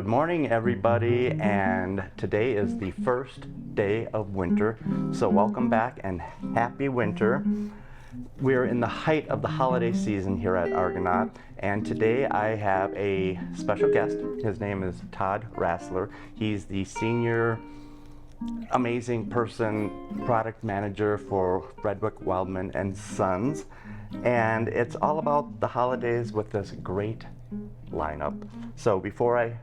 Good morning, everybody, and today is the first day of winter, so welcome back and happy winter. We're in the height of the holiday season here at Argonaut, and today I have a special guest. His name is Todd Roessler. He's the senior amazing person, product manager for Frederick Wildman and Sons, and it's all about the holidays with this great lineup. So before I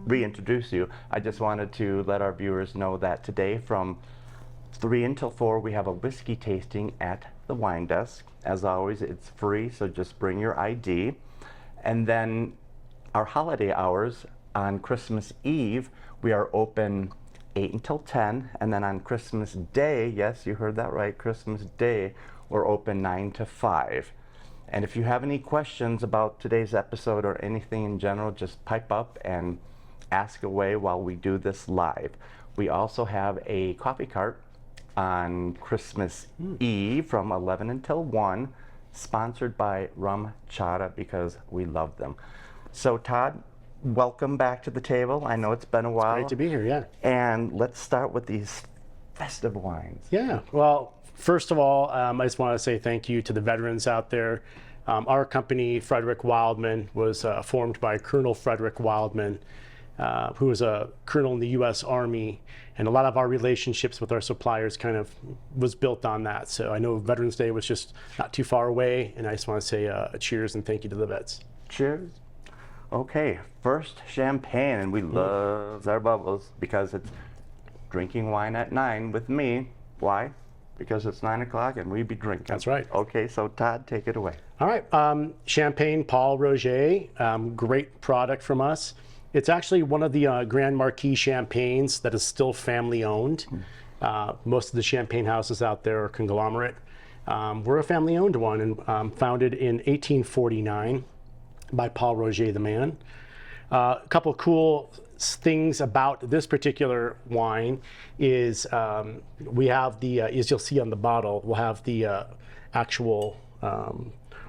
reintroduce you, I just wanted to let our viewers know that today from 3 until 4 we have a whiskey tasting at the wine desk. As always, it's free, so just bring your ID. And then our holiday hours on Christmas Eve, we are open 8 until 10, and then on Christmas Day, yes, you heard that right, Christmas Day, we're open 9 to 5. And if you have any questions about today's episode or anything in general, just pipe up and ask away while we do this live. We also have a coffee cart on Christmas Eve from 11 until 1, sponsored by Rum Chata because we love them. So Todd, welcome back to the table. I know it's been a while. Great to be here, yeah. And let's start with these festive wines. Yeah, well, first of all, I just want to say thank you to the veterans out there. Our company, Frederick Wildman, was formed by Colonel Frederick Wildman, who was a colonel in the U.S. Army, and a lot of our relationships with our suppliers kind of was built on that. So I know Veterans Day was just not too far away, and I just want to say a cheers and thank you to the vets. Cheers. Okay, first champagne, and we love our bubbles because it's drinking wine at 9 with me. Why? Because it's 9 o'clock and we be drinking. That's right. Okay, so Todd, take it away. All right, champagne Paul Roger, great product from us. It's actually one of the Grand Marquis champagnes that is still family owned. Most of the champagne houses out there are conglomerate. We're a family owned one, and founded in 1849 by Paul Roger the man. A couple of cool things about this particular wine is we have the, as you'll see on the bottle, we'll have the actual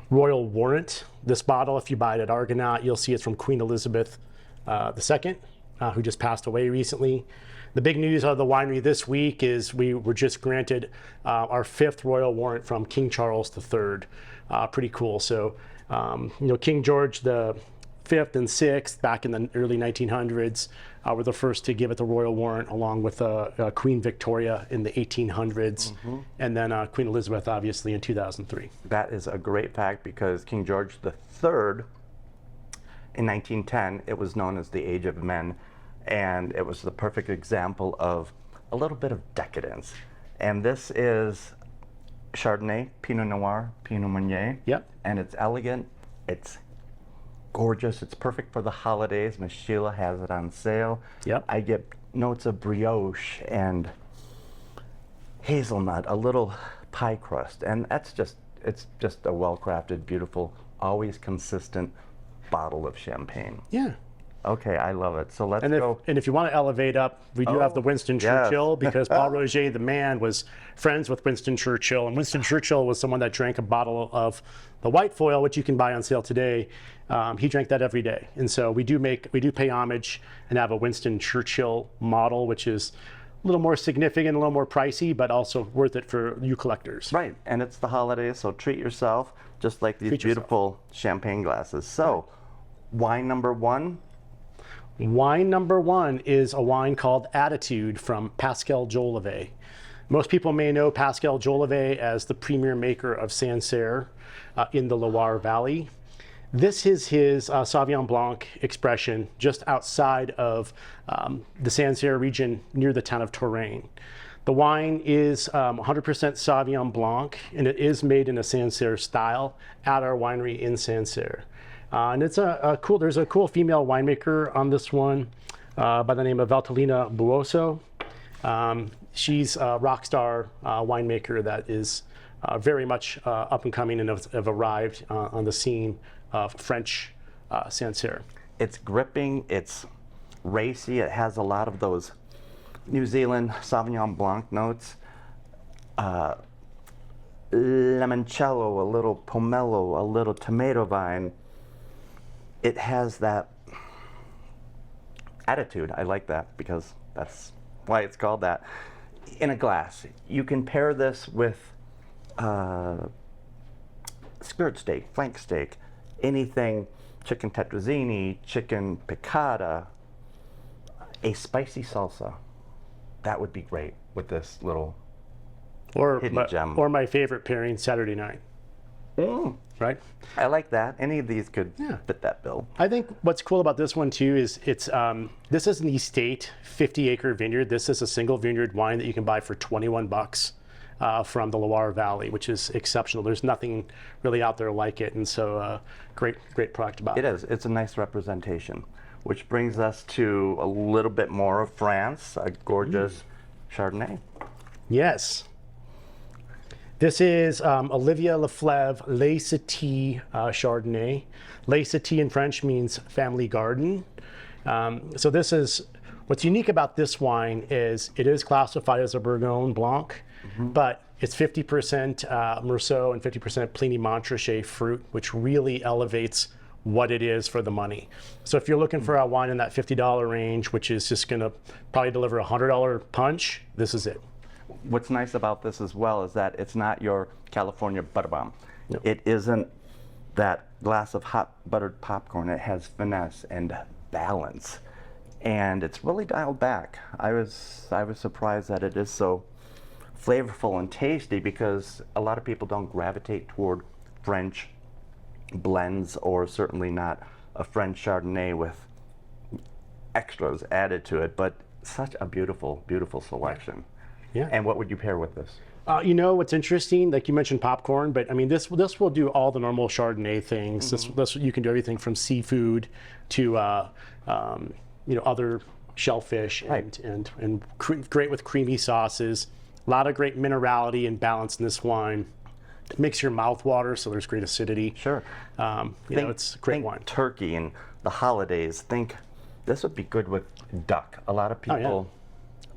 royal warrant. This bottle, if you buy it at Argonaut, you'll see it's from Queen Elizabeth II, who just passed away recently. The big news of the winery this week is we were just granted our 5th royal warrant from King Charles III. Pretty cool. So, you know, King George the 5th and 6th back in the early 1900s were the first to give it the royal warrant, along with Queen Victoria in the 1800s, and then Queen Elizabeth obviously in 2003. That is a great fact because King George III in 1910, it was known as the Age of Men, and it was the perfect example of a little bit of decadence. And this is Chardonnay, Pinot Noir, Pinot Meunier. Yep. And it's elegant, it's gorgeous, it's perfect for the holidays. Miss Sheila has it on sale. Yep. I get notes of brioche and hazelnut, a little pie crust, and that's just, it's just a well-crafted, beautiful, always consistent bottle of champagne. Yeah. Okay, I love it. So let's and go. And if you want to elevate up, we do have the Winston Churchill, because Paul Roger, the man, was friends with Winston Churchill. And Winston Churchill was someone that drank a bottle of the white foil, which you can buy on sale today. He drank that every day. And so we do pay homage and have a Winston Churchill model, which is a little more significant, a little more pricey, but also worth it for you collectors. Right, and it's the holidays, so treat yourself, just like these beautiful champagne glasses. So, wine number 1. Wine number 1 is a wine called Attitude from Pascal Jolivet. Most people may know Pascal Jolivet as the premier maker of Sancerre in the Loire Valley. This is his Sauvignon Blanc expression just outside of the Sancerre region near the town of Touraine. The wine is 100% Sauvignon Blanc, and it is made in a Sancerre style at our winery in Sancerre. And it's there's a cool female winemaker on this one by the name of Valtellina Buoso. She's a rock star winemaker that is very much up and coming and have arrived on the scene of French Sancerre. It's gripping, it's racy, it has a lot of those New Zealand Sauvignon Blanc notes. Limoncello, a little pomelo, a little tomato vine. It has that attitude. I like that because that's why it's called that. In a glass, you can pair this with skirt steak, flank steak, anything, chicken tetrazzini, chicken piccata, a spicy salsa. That would be great with this little hidden gem. Or my favorite pairing, Saturday night. Right? I like that. Any of these could fit that bill. I think what's cool about this one too is it's this is an estate 50-acre vineyard. This is a single vineyard wine that you can buy for $21 from the Loire Valley, which is exceptional. There's nothing really out there like it, and so great product about it. It is. It's a nice representation, which brings us to a little bit more of France, a gorgeous Chardonnay. Yes. This is Olivia Leflevre Les Cité Chardonnay. Les Cité in French means family garden. So this is, what's unique about this wine is it is classified as a Bourgogne Blanc, but it's 50% Meursault and 50% Pliny-Montrachet fruit, which really elevates what it is for the money. So if you're looking for a wine in that $50 range, which is just gonna probably deliver a $100 punch, this is it. What's nice about this as well is that it's not your California butter bomb. No. It isn't that glass of hot buttered popcorn. It has finesse and balance, and it's really dialed back. I was surprised that it is so flavorful and tasty, because a lot of people don't gravitate toward French blends, or certainly not a French Chardonnay with extras added to it, but such a beautiful, beautiful selection. Yeah. And what would you pair with this? You know what's interesting? Like you mentioned popcorn, but I mean this will do all the normal Chardonnay things. This you can do everything from seafood to you know, other shellfish, and great with creamy sauces. A lot of great minerality and balance in this wine. It makes your mouth water, so there's great acidity. Sure. You know, it's a great wine. Turkey and the holidays. Think this would be good with duck. A lot of people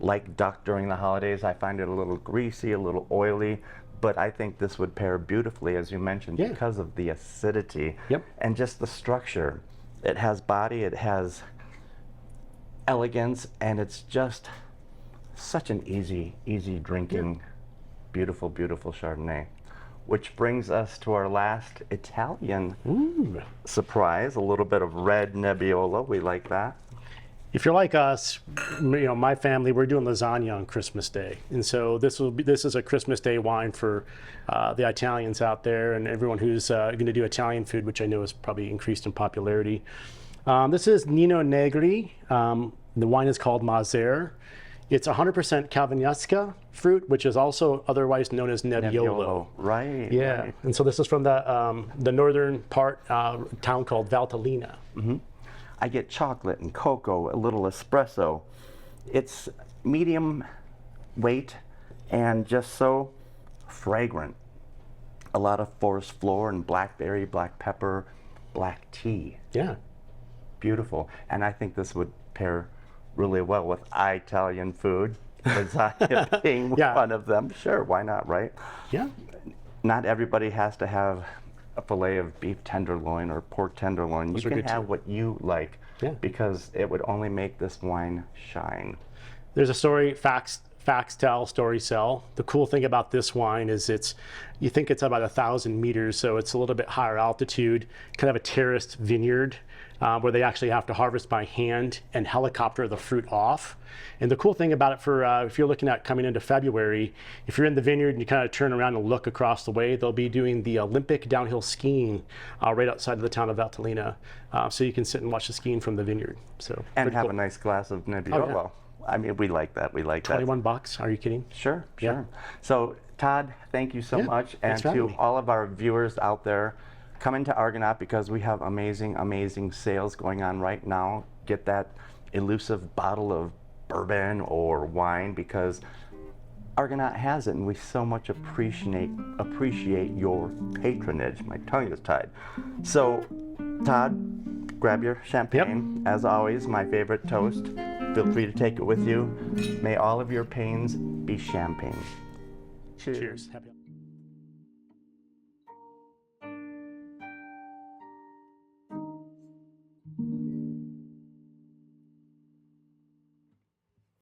like duck during the holidays. I find it a little greasy, a little oily, but I think this would pair beautifully, as you mentioned, because of the acidity and just the structure. It has body, it has elegance, and it's just such an easy drinking, beautiful, beautiful Chardonnay. Which brings us to our last Italian surprise, a little bit of red Nebbiolo. We like that. If you're like us, you know, my family, we're doing lasagna on Christmas Day, and so this is a Christmas Day wine for the Italians out there and everyone who's going to do Italian food, which I know has probably increased in popularity. This is Nino Negri. The wine is called Mazer. It's 100% Calvinisca fruit, which is also otherwise known as Nebbiolo. Right. Yeah, right. and so this is from the northern part, town called Valtellina. I get chocolate and cocoa, a little espresso. It's medium weight and just so fragrant. A lot of forest floor and blackberry, black pepper, black tea. Yeah. Beautiful. And I think this would pair really well with Italian food, lasagna being one of them. Sure, why not, right? Yeah. Not everybody has to have a fillet of beef tenderloin or pork tenderloin. You can have what you like, because it would only make this wine shine. There's a story, facts tell, stories sell. The cool thing about this wine is you think it's about 1,000 meters, so it's a little bit higher altitude, kind of a terraced vineyard, where they actually have to harvest by hand and helicopter the fruit off. And the cool thing about it, for if you're looking at coming into February, if you're in the vineyard and you kind of turn around and look across the way, they'll be doing the Olympic downhill skiing right outside of the town of Valtellina. So you can sit and watch the skiing from the vineyard. So and have a nice glass of Nebbiolo. I mean, we like that. We like that. $21? Are you kidding? Sure. So, Todd, thank you so much. And to all of our viewers out there, come into Argonaut, because we have amazing, amazing sales going on right now. Get that elusive bottle of bourbon or wine, because Argonaut has it, and we so much appreciate your patronage. My tongue is tied. So, Todd, grab your champagne. As always, my favorite toast. Feel free to take it with you. May all of your pains be champagne. Cheers. Happy